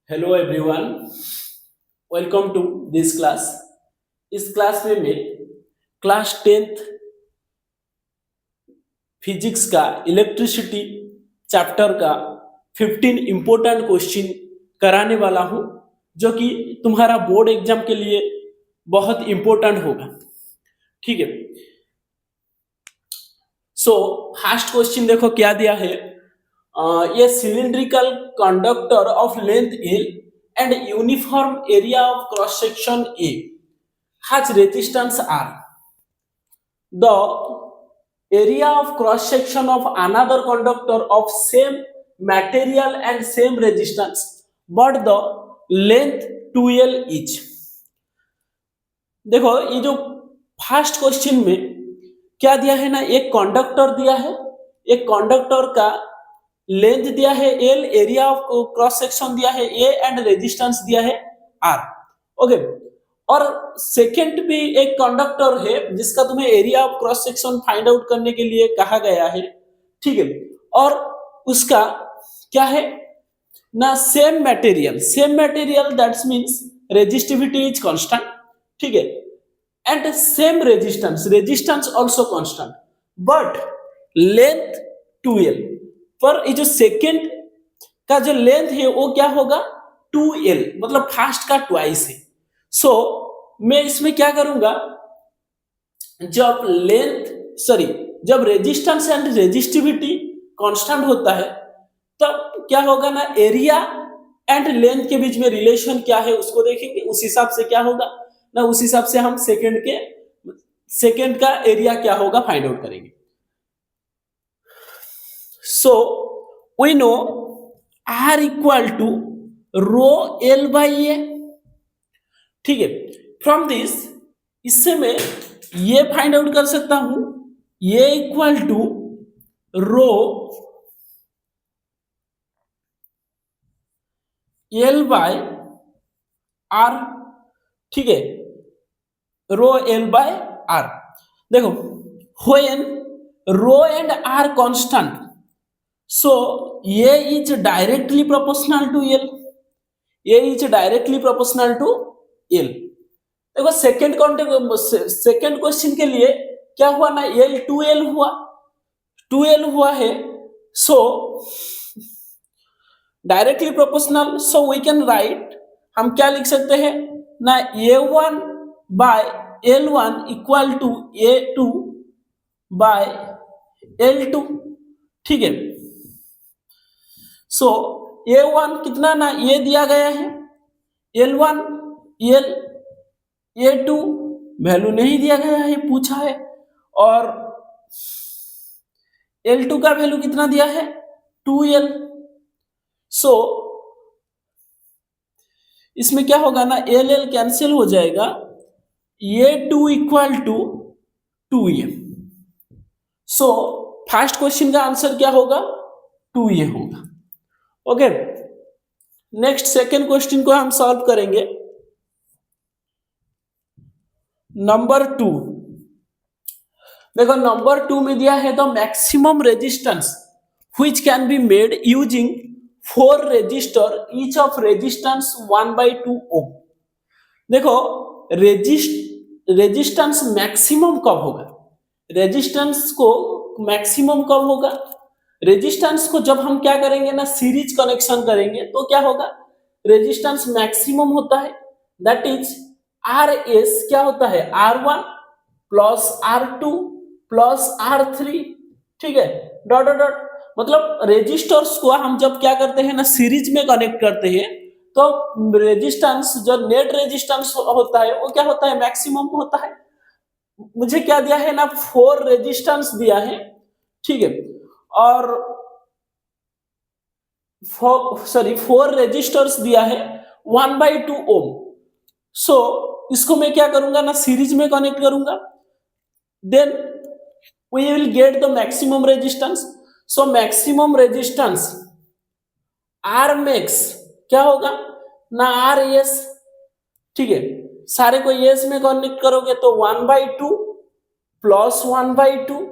Hello everyone, welcome to this class. इस class में मैं क्लास 10th फिजिक्स का इलेक्ट्रिसिटी चैप्टर का 15 इम्पोर्टेंट क्वेश्चन कराने वाला हूं, जो कि तुम्हारा बोर्ड एग्जाम के लिए बहुत इम्पोर्टेंट होगा। ठीक है, सो फर्स्ट क्वेश्चन देखो क्या दिया है। ये cylindrical conductor of length L and uniform area of cross section A has resistance R. The area of cross section of another conductor of same material and same resistance, but the length 2L each. देखो ये जो first question में क्या दिया है ना, एक conductor दिया है, एक कंडक्टर का लेंथ दिया है L, area of cross section दिया है A एंड रेजिस्टेंस दिया है R। ओके, और सेकेंड भी एक कंडक्टर है जिसका तुम्हें area of cross section find out करने के लिए कहा गया है। ठीक है, और उसका क्या है ना, same material that's means resistivity is constant. ठीक है, and same resistance also constant, but length 2L। पर ये जो सेकेंड का जो लेंथ है वो क्या होगा 2L, मतलब फर्स्ट का ट्वाइस है। सो मैं इसमें क्या करूंगा, जब रेजिस्टेंस एंड रेजिस्टिविटी कांस्टेंट होता है तब क्या होगा ना, एरिया एंड लेंथ के बीच में रिलेशन क्या है उसको देखेंगे। उस हिसाब से क्या होगा ना, उस हिसाब से हम सेकेंड का एरिया क्या होगा फाइंड आउट करेंगे। So we know R equal to rho L by A. ठीक है, फ्रॉम दिस इससे मैं ये फाइंड आउट कर सकता हूं, ये equal to rho L by R। ठीक है, रो L बाय R। देखो when rho and R constant, so ये is directly proportional to L, ये is directly proportional to L। देखो सेकेंड क्वेश्चन के लिए क्या हुआ ना, L 2L हुआ है। So directly proportional, so we can write, हम क्या लिख सकते हैं ना, A1 bye L1 equal to A2 bye L2। ठीक है, सो A1 कितना ना, ये दिया गया है, L1 L, A2 वैल्यू नहीं दिया गया है, पूछा है, और L2 का वैल्यू कितना दिया है 2L। सो इसमें क्या होगा ना, L कैंसिल हो जाएगा, A2 equal to 2A। So first question का आंसर क्या होगा 2A होगा। ओके, नेक्स्ट सेकेंड क्वेश्चन को हम सॉल्व करेंगे। नंबर 2, देखो नंबर 2 में दिया है the maximum resistance which can be made using 4 resistor each of resistance 1/2 ohm. देखो रेजिस्टेंस मैक्सिमम कब होगा, रेजिस्टेंस को मैक्सिमम कब होगा, रेजिस्टेंस को जब हम क्या करेंगे ना, सीरीज कनेक्शन करेंगे तो क्या होगा, रेजिस्टेंस मैक्सिमम होता है, दैट इज RS क्या होता है R1 plus R2 plus R3। ठीक है, डॉट डॉट डॉट, मतलब रेजिस्टर्स को हम जब क्या करते हैं ना, सीरीज में कनेक्ट करते हैं तो रेजिस्टेंस जो नेट रेजिस्टेंस होता है वो क्या होता है, मैक्सिमम होता है। मुझे क्या दिया है ना, 4 रेजिस्टेंस दिया है। ठीक है, और 4 रेजिस्टर्स दिया है 1/2 ओम। सो इसको मैं क्या करूंगा ना, सीरीज में कनेक्ट करूंगा, then we will get the maximum resistance. So maximum resistance R max क्या होगा ना, RS। ठीक है, सारे को एस में कनेक्ट करोगे तो 1/2 प्लस 1/2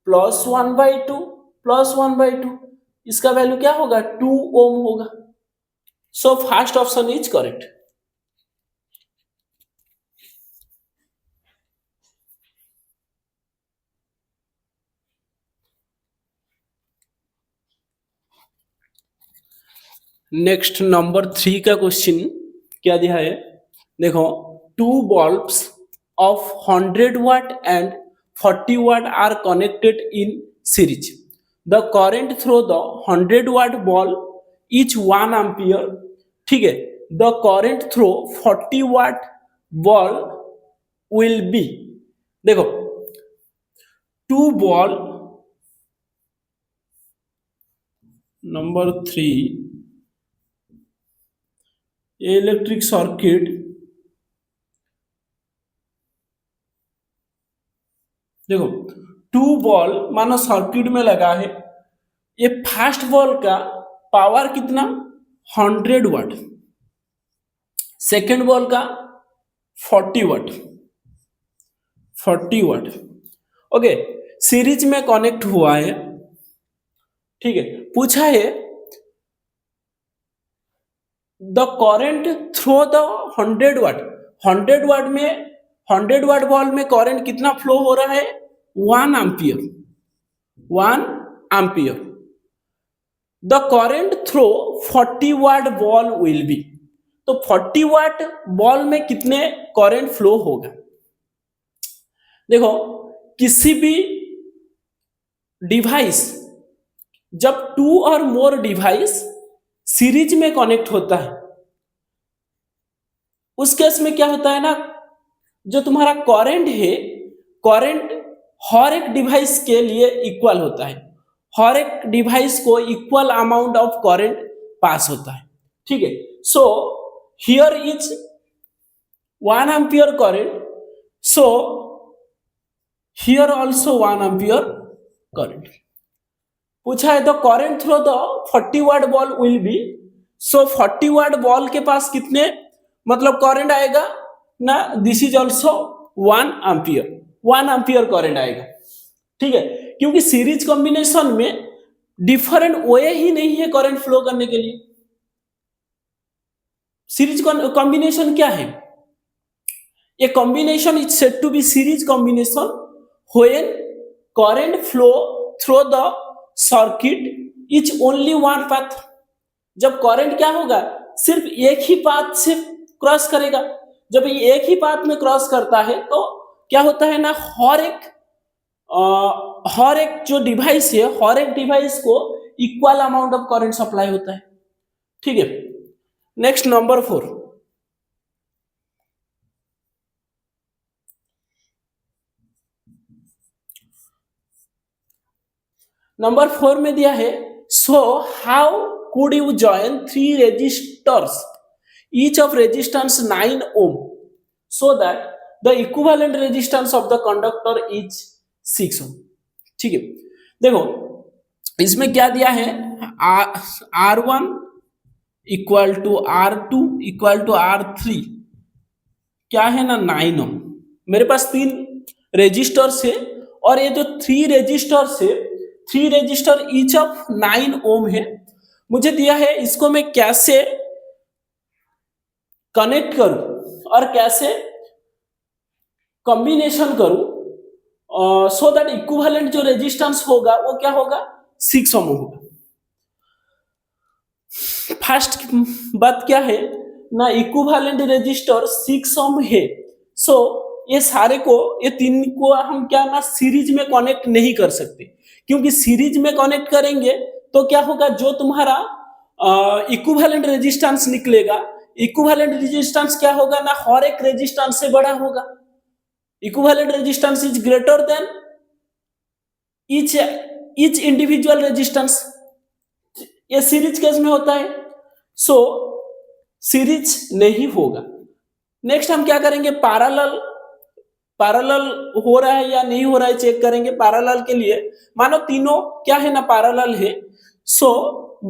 प्लस 1/2 प्लस 1/2, इसका वैल्यू क्या होगा 2 ओम होगा। So first option is correct. Next number 3 का क्वेश्चन क्या दिया है, देखो, two bulbs of 100 watt and 40 watt are connected in series. The current through the 100 watt bulb each 1 ampere. ठीक है, the current through 40 watt bulb will be. देखो, two bulb, number 3, electric circuit. देखो, two bulb मानो circuit में लगा है. ये first ball का पावर कितना, 100 watt. सेकेंड बॉल का 40 watt. ओके, सीरीज में कनेक्ट हुआ है. ठीक है, पूछा है the current through the 100 watt. 100 watt में 100 watt बॉल में करंट कितना फ्लो हो रहा है, 1 ampere. The current through 40 watt ball will be. तो 40 watt बॉल में कितने करंट फ्लो होगा. देखो, किसी भी डिवाइस, जब टू और मोर डिवाइस सीरीज में कनेक्ट होता है, उस केस में क्या होता है ना, जो तुम्हारा करंट है, करंट हर एक डिवाइस के लिए इक्वल होता है. हर एक डिवाइस को equal amount of current pass होता है. ठीक है, so here is 1 ampere current, so here also 1 ampere current. पूछा है the current through the 40 watt ball will be. So 40 watt ball के पास कितने मतलब करंट आएगा ना, this is also 1 ampere current आएगा. ठीक है, क्योंकि सीरीज कॉम्बिनेशन में डिफरेंट वे ही नहीं है करंट फ्लो करने के लिए. सीरीज कॉम्बिनेशन क्या है, a combination is said to be series combination when current flow through the circuit is only one path. जब करंट क्या होगा, सिर्फ एक ही पाथ से क्रॉस करेगा. जब ये एक ही पाथ में क्रॉस करता है तो क्या होता है ना, हर एक जो डिवाइस है, हर एक डिवाइस को equal amount of current supply होता है. ठीक है, नेक्स्ट नंबर 4. नंबर 4 में दिया है, so how could you join 3 resistors each of resistance 9 ohm so that the equivalent resistance of the conductor is 6 ohm. ठीक है, देखो इसमें क्या दिया है, R1 equal to R2 equal to R3 क्या है ना, 9 ohm. मेरे पास 3 रेजिस्टर्स है और ये जो 3 रेजिस्टर्स है, 3 रेजिस्टर ईच ऑफ 9 ohm है. मुझे दिया है इसको मैं कैसे कनेक्ट करूं और कैसे कॉम्बिनेशन करूं सो दैट इक्विवेलेंट जो रेजिस्टेंस होगा वो क्या होगा, 6 ओम होगा. फर्स्ट बात क्या है ना, इक्विवेलेंट रेजिस्टर 6 ओम है. सो ये सारे को, ये 3 को हम क्या ना सीरीज में कनेक्ट नहीं कर सकते, क्योंकि सीरीज में कनेक्ट करेंगे तो क्या होगा, जो तुम्हारा इक्विवेलेंट रेजिस्टेंस निकलेगा, इक्विवेलेंट रेजिस्टेंस क्या होगा ना, हर एक रेजिस्टेंस से बड़ा होगा. Equivalent resistance is greater than each individual resistance. ये सीरीज केस में होता है, सो सीरीज नहीं होगा. नेक्स्ट हम क्या करेंगे, पैरेलल हो रहा है या नहीं हो रहा है चेक करेंगे. पैरेलल के लिए मानो तीनों क्या है ना, पैरेलल है. सो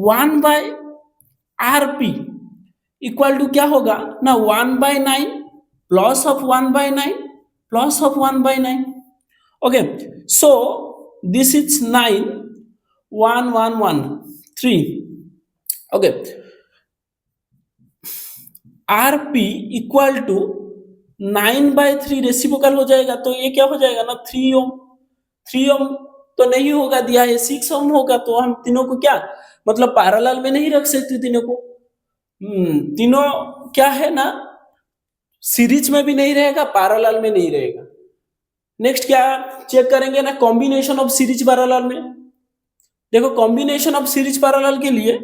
1/RP इक्वल टू क्या होगा ना, 1/9 plus of 1/9 plus of 1/9. Okay, so this is 9 1 1 1 3. Okay, R P equal to 9/3 reciprocal हो जाएगा, तो ये क्या हो जाएगा ना 3 ओम। 3 ओम तो नहीं होगा, दिया है 6 ओम होगा, तो हम तीनों को क्या मतलब पैरेलल में नहीं रख सकते तीनों को। तीनों क्या है ना सीरीज में भी नहीं रहेगा, पैरेलल में नहीं रहेगा। नेक्स्ट क्या चेक करेंगे ना कॉम्बिनेशन ऑफ सीरीज पैरेलल में। देखो कॉम्बिनेशन ऑफ सीरीज पैरेलल के लिए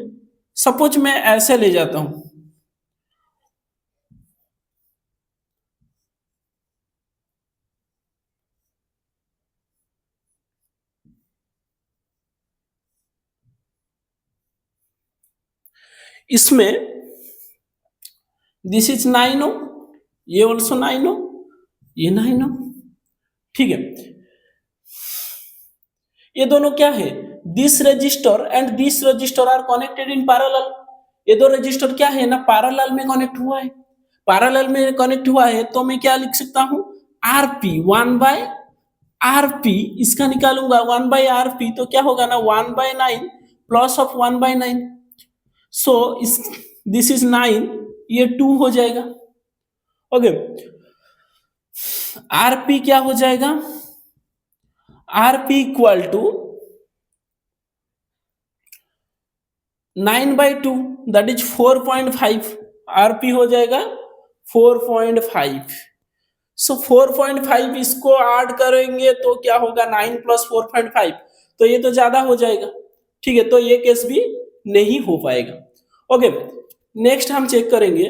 सपोज मैं ऐसे ले जाता हूं, इसमें दिस इज 9 ओम, ये ऑल्सो 9 ओम, ये 9 ओम। ठीक है, ये दोनों क्या है this resistor and this resistor are connected in parallel. ये दो रजिस्टर क्या है ना पैरेलल में कनेक्ट हुआ है। पैरेलल में कनेक्ट हुआ है तो मैं क्या लिख सकता हूं आरपी 1/RP, इसका निकालूंगा 1/RP तो क्या होगा ना 1/9 प्लस ऑफ 1/9। सो इस दिस इज 9, ये 2 हो जाएगा। ओके, आरपी क्या हो जाएगा RP equal to 9/2 that is 4.5। RP हो जाएगा 4.5। सो 4.5 इसको ऐड करेंगे तो क्या होगा 9 प्लस 4.5, तो ये तो ज्यादा हो जाएगा। ठीक है, तो ये केस भी नहीं हो पाएगा। ओके, नेक्स्ट हम चेक करेंगे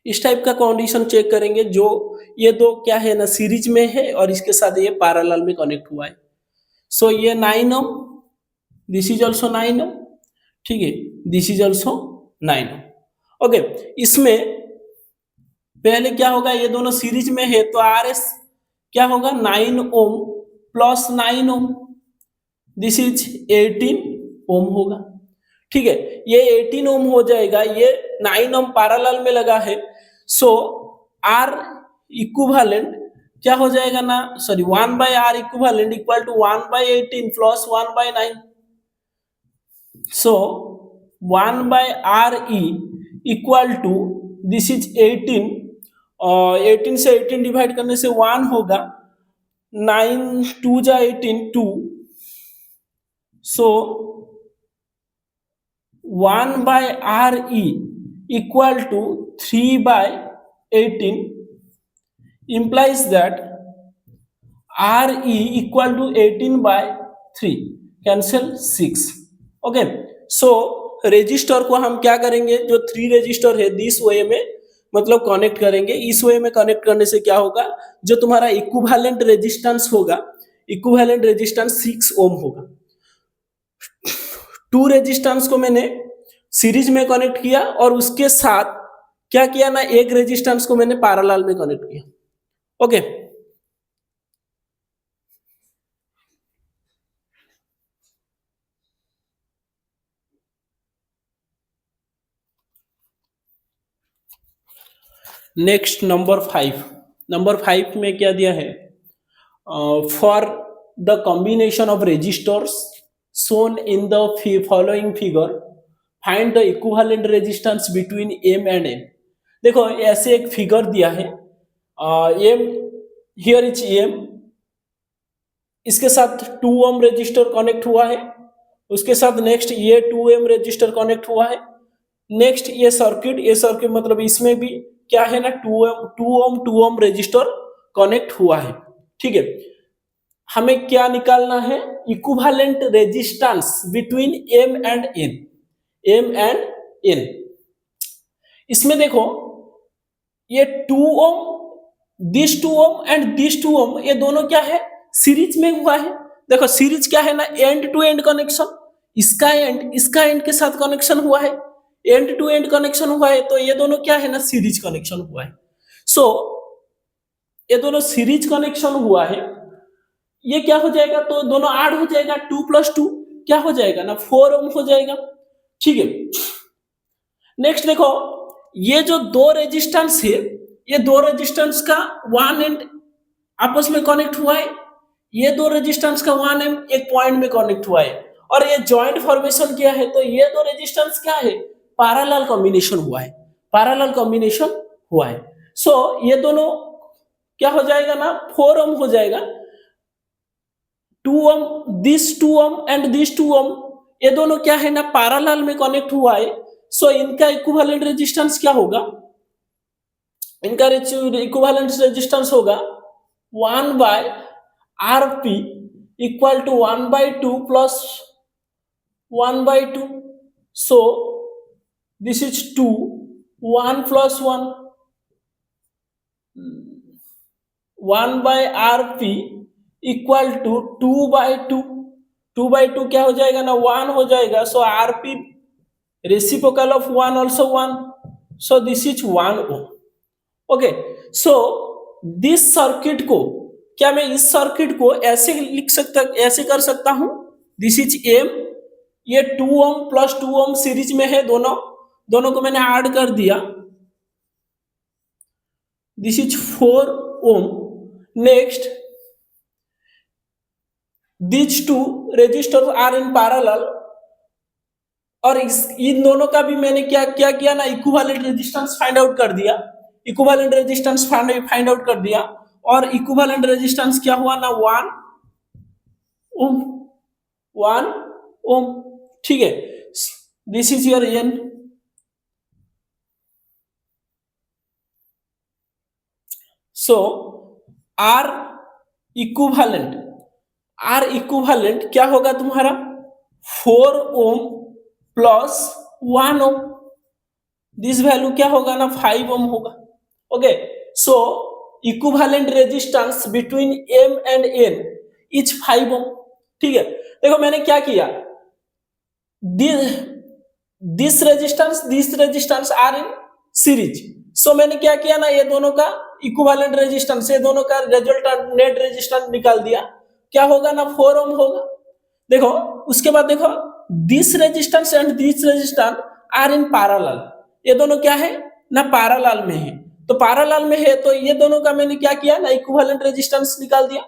इस टाइप का कंडीशन चेक करेंगे जो ये दो क्या है ना सीरीज में है और इसके साथ ये पैरेलल में कनेक्ट हुआ है। सो ये 9 ohm, this is also 9 ohm. ठीक है, this is also 9 ohm. Okay, इसमें पहले क्या होगा ये दोनों सीरीज में है तो आर एस क्या होगा 9 ohm plus 9 ohm, this is 18 ohm होगा। ठीक है, ये 18 ओम हो जाएगा, ये 9 ओम पैरेलल में लगा है। सो आर इक्विवेलेंट क्या हो जाएगा ना sorry 1/R equivalent equal to 1/18 plus 1/9। So 1/RE equal to this is 18, 18 से 18 डिवाइड करने से 1 होगा, 9 2 जा 18 2। सो 1/RE equal to 3/18 implies that RE equal to 18/3, cancel 6। Okay, so register को हम क्या करेंगे जो 3 रजिस्टर है दिस वे में मतलब कनेक्ट करेंगे। इस वे में कनेक्ट करने से क्या होगा जो तुम्हारा इक्विवेलेंट रेजिस्टेंस होगा, इक्विवेलेंट रेजिस्टेंस 6 ओम होगा। 2 रेजिस्टेंस को मैंने सीरीज में कनेक्ट किया और उसके साथ क्या किया ना एक रेजिस्टेंस को मैंने पैरेलल में कनेक्ट किया। Okay, next number 5। नंबर 5 में क्या दिया है for the combination of resistors shown in the following figure find the equivalent resistance between M and N। देखो ऐसे एक फिगर दिया है, M here is M, इसके साथ 2 ओम रजिस्टर कनेक्ट हुआ है, उसके साथ नेक्स्ट ये 2 ओम रजिस्टर कनेक्ट हुआ है, नेक्स्ट ये सर्किट मतलब इसमें भी क्या है ना 2 ओम रजिस्टर कनेक्ट हुआ है। ठीक है, हमें क्या निकालना है equivalent resistance between M and N, M and N। इसमें देखो ये 2 ohm this 2 ohm and this 2 ओम ये दोनों क्या है सीरीज में हुआ है, देखो सीरीज क्या है ना, एंड टू एंड कनेक्शन, इसका एंड के साथ कनेक्शन हुआ है, एंड टू एंड कनेक्शन हुआ है, तो ये दोनों क्या है ना, सीरीज कनेक्शन हुआ है। सो ये दोनों सीरीज कनेक्शन हुआ है, ये क्या हो जाएगा, तो दोनों ऐड हो जाएगा, 2+2 क्या हो जाएगा ना, 4 ओम हो जाएगा। ठीक है, नेक्स्ट देखो, ये जो दो रेजिस्टेंस है, ये दो रेजिस्टेंस का वन एंड आपस में कनेक्ट हुआ है, ये दो रेजिस्टेंस का वन एंड एक पॉइंट में कनेक्ट हुआ है, और ये जॉइंट फॉर्मेशन क्या है, तो ये दो रेजिस्टेंस क्या है, पैरेलल कॉम्बिनेशन हुआ है, पैरेलल कॉम्बिनेशन हुआ है। सो ये दोनों क्या हो जाएगा ना, 4 ओम हो जाएगा, 2 ओम, दिस 2 ओम एंड दिस 2 ओम, ये दोनों क्या है ना, पैरेलल में कनेक्ट हुआ है। सो इनका इक्विवेलेंट रेजिस्टेंस क्या होगा, इनका इक्विवेलेंट रेजिस्टेंस होगा 1/Rp equal to 1/2 plus 1/2। So this is 2, 1 plus 1, 1/Rp equal to 2/2, 2/2 क्या हो जाएगा ना, 1 हो जाएगा। So Rp reciprocal of 1 also 1, so this is 1 ohm. Okay, so this circuit को, क्या मैं इस सर्किट को ऐसे लिख सकता, ऐसे कर सकता हूं, दिस इज एम, ये 2 ओम प्लस 2 ओम सीरीज में है, दोनों को मैंने ऐड कर दिया, this is 4 ohm. Next this two resistor are in parallel, और इन दोनों का भी मैंने क्या क्या किया ना, इक्विवेलेंट रेजिस्टेंस फाइंड आउट कर दिया, इक्विवेलेंट रेजिस्टेंस फाइंड आउट कर दिया, और इक्विवेलेंट रेजिस्टेंस क्या हुआ ना, 1 ओम, 1 ओम। ठीक है, this is your N. So R equivalent क्या होगा तुम्हारा, 4 ohm plus 1 ohm, this value क्या होगा ना, 5 ओम होगा। Okay, so equivalent resistance between M and N is 5 ohm. ठीक है, देखो मैंने क्या किया, this resistance are in series, so मैंने क्या किया ना, ये दोनों का इक्विवेलेंट रेजिस्टेंस, ये दोनों का रिजल्टेंट नेट रेजिस्टेंस निकाल दिया, क्या होगा ना, 4 ओम होगा। देखो उसके बाद देखो, this resistance and this resistance are in parallel, ये दोनों क्या है ना, पैरेलल में है, तो पैरेलल में है, तो ये दोनों का मैंने क्या किया ना, इक्विवेलेंट रेजिस्टेंस निकाल दिया,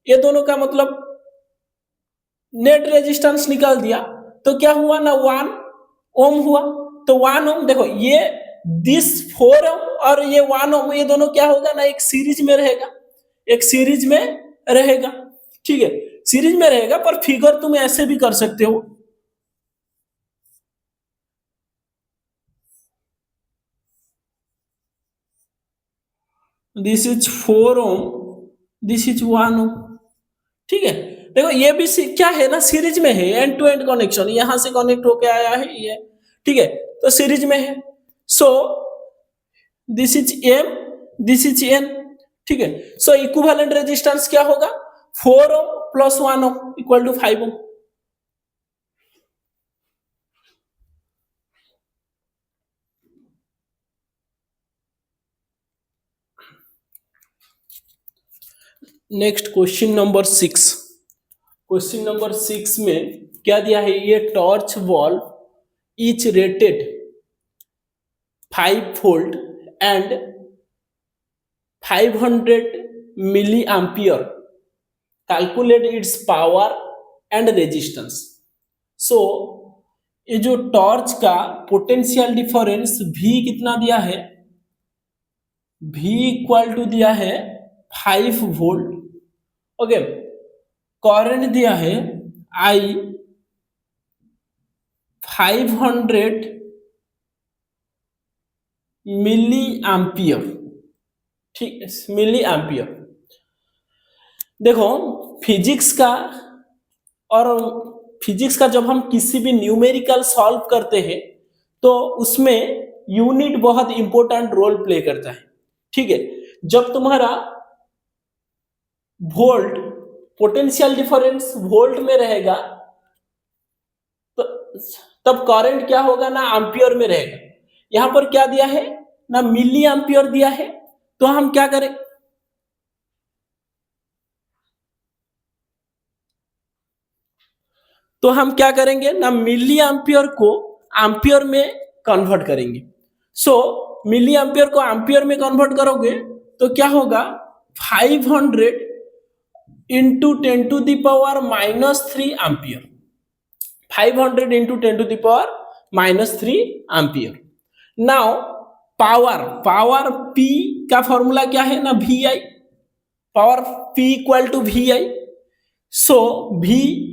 ये दोनों का मतलब नेट रेजिस्टेंस निकाल दिया, तो क्या हुआ ना, 1 ओम हुआ। तो 1 ओम, देखो ये दिस 4 ओम और ये 1 ओम, ये दोनों क्या होगा ना, एक सीरीज में रहेगा, एक सीरीज में रहेगा। ठीक है, सीरीज में रहेगा, पर फिगर तुम ऐसे भी कर सकते हो, this is 4 ohm, this is 1 ohm. ठीक है, देखो ये भी क्या है ना, सीरीज में है, एंड टू एंड कनेक्शन, यहां से कनेक्ट होके आया है ये। ठीक है, तो सीरीज में है, so this is M, this is N. ठीक है, सो इक्विवेलेंट रेजिस्टेंस क्या होगा, 4 ohm plus 1 ohm equal to 5 ohm. Next question number 6, question number 6 में क्या दिया है, ये torch bulb each rated 5 volt and 500 milli ampere, calculate its power and resistance. So ये जो टॉर्च का पोटेंशियल डिफरेंस V कितना दिया है, V इक्वल टू दिया है 5 वोल्ट। ओके, करंट दिया है I 500 मिली एम्पियर। ठीक है, मिली एम्पियर। देखो फिजिक्स का, और फिजिक्स का जब हम किसी भी न्यूमेरिकल सॉल्व करते हैं, तो उसमें यूनिट बहुत इंपॉर्टेंट रोल प्ले करता है। ठीक है, जब तुम्हारा वोल्ट पोटेंशियल डिफरेंस वोल्ट में रहेगा तो तब करंट क्या होगा ना एम्पियर में रहेगा। यहां पर क्या दिया है ना मिली एम्पियर दिया है, तो हम क्या करें, तो हम क्या करेंगे ना मिली एम्पियर को एम्पियर में कन्वर्ट करेंगे। सो मिली एम्पियर को एम्पियर में कन्वर्ट करोगे तो क्या होगा 500 into 10⁻³ ampere, 500 into 10⁻³ ampere. Now power P का फॉर्मूला क्या है ना VI, power P equal to VI। So V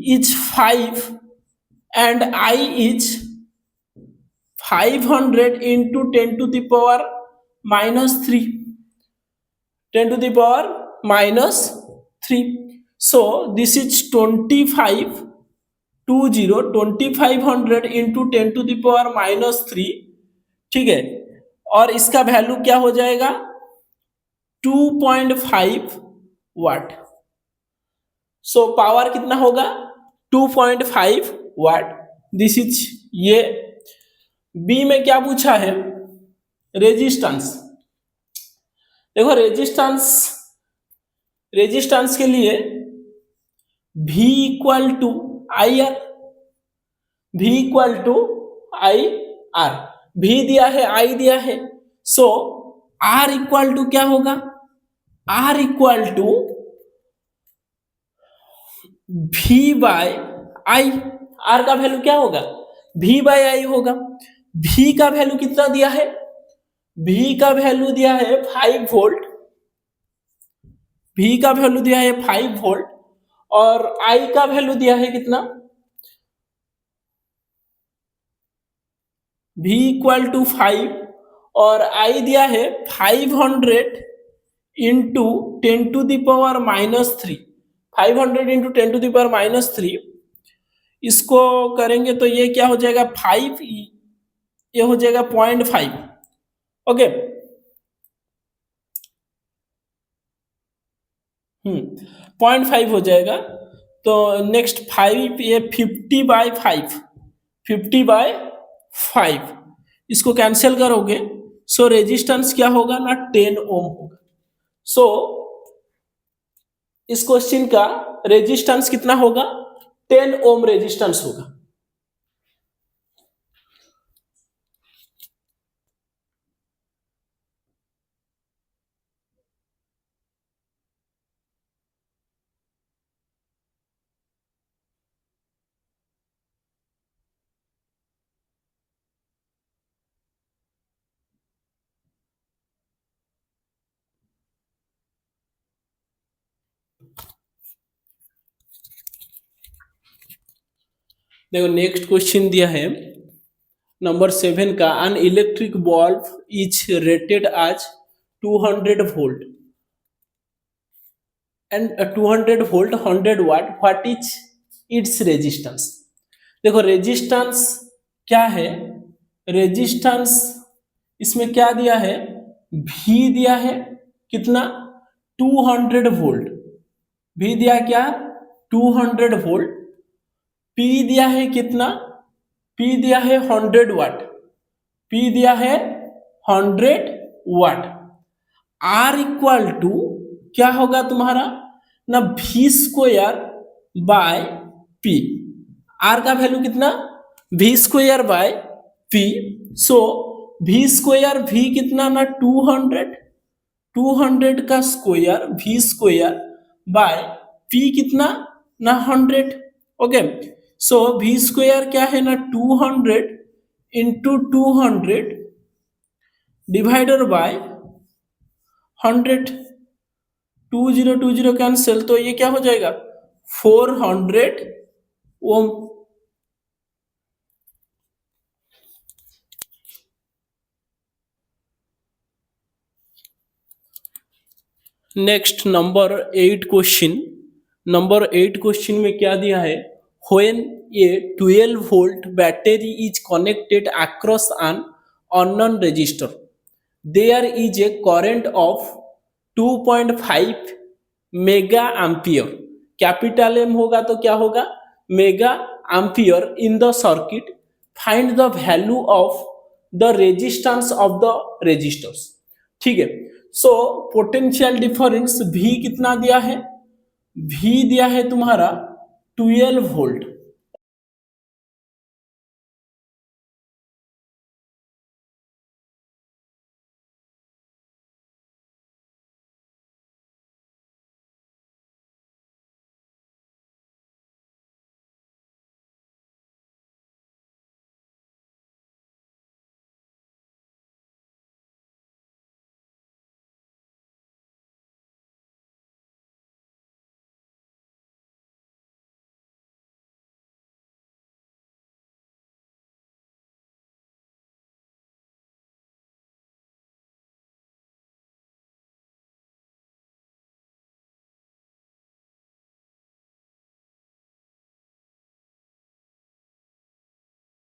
is 5 and I is 500 into 10⁻³ 10⁻³ So this is 2500 into 10⁻³ ठीक है, और इसका वैल्यू क्या हो जाएगा 2.5 वाट। सो पावर कितना होगा 2.5 वाट। दिस इज ये। बी में क्या पूछा है रेजिस्टेंस। देखो रेजिस्टेंस के लिए V equal to I R, V equal to I R, V दिया है I दिया है। सो R इक्वल टू क्या होगा, R equal to V by I. R का वैल्यू क्या होगा V बाय आई होगा। V का वैल्यू कितना दिया है, V का वैल्यू दिया है 5 वोल्ट, V का वैल्यू दिया है 5 वोल्ट और I का वैल्यू दिया है कितना V इक्वल टू 5 और I दिया है 500 इंटू 10⁻³ 500 इंटू 10⁻³ इसको करेंगे तो ये क्या हो जाएगा 5, ये हो जाएगा 0.5। ओके 0.5 हो जाएगा। तो नेक्स्ट 5 ये 50/5, 50/5 इसको कैंसिल करोगे। सो रेजिस्टेंस क्या होगा ना 10 ओम होगा। सो इस क्वेश्चन का रेजिस्टेंस कितना होगा 10 ओम रेजिस्टेंस होगा। देखो नेक्स्ट क्वेश्चन दिया है नंबर 7 का, an electric bulb is rated as 200 volt and 200 volt 100 watt, what is its resistance. देखो रेजिस्टेंस क्या है, रेजिस्टेंस इसमें क्या दिया है V दिया है कितना 200 वोल्ट, V दिया क्या 200 वोल्ट, P दिया है कितना, P दिया है 100 वाट, P दिया है 100 वाट। R इक्वल टू क्या होगा तुम्हारा ना V² बाय P। R का वैल्यू कितना V² बाय P। सो V² V कितना ना 200 का स्क्वायर V² बाय P कितना ना 100। ओके सो V² क्या है ना 200 इंटू 200 डिवाइडर बाय 100, 20 कैंसिल, तो ये क्या हो जाएगा 400 ohm. Next number 8 question. Number 8 question में क्या दिया है, when a 12 volt battery is connected across an unknown resistor there is a current of 2.5 mega ampere capital M होगा तो क्या होगा, mega ampere in the circuit, find the value of the resistance of the resistors. ठीक है, so potential difference V कितना दिया है, V दिया है तुम्हारा 12 वोल्ट।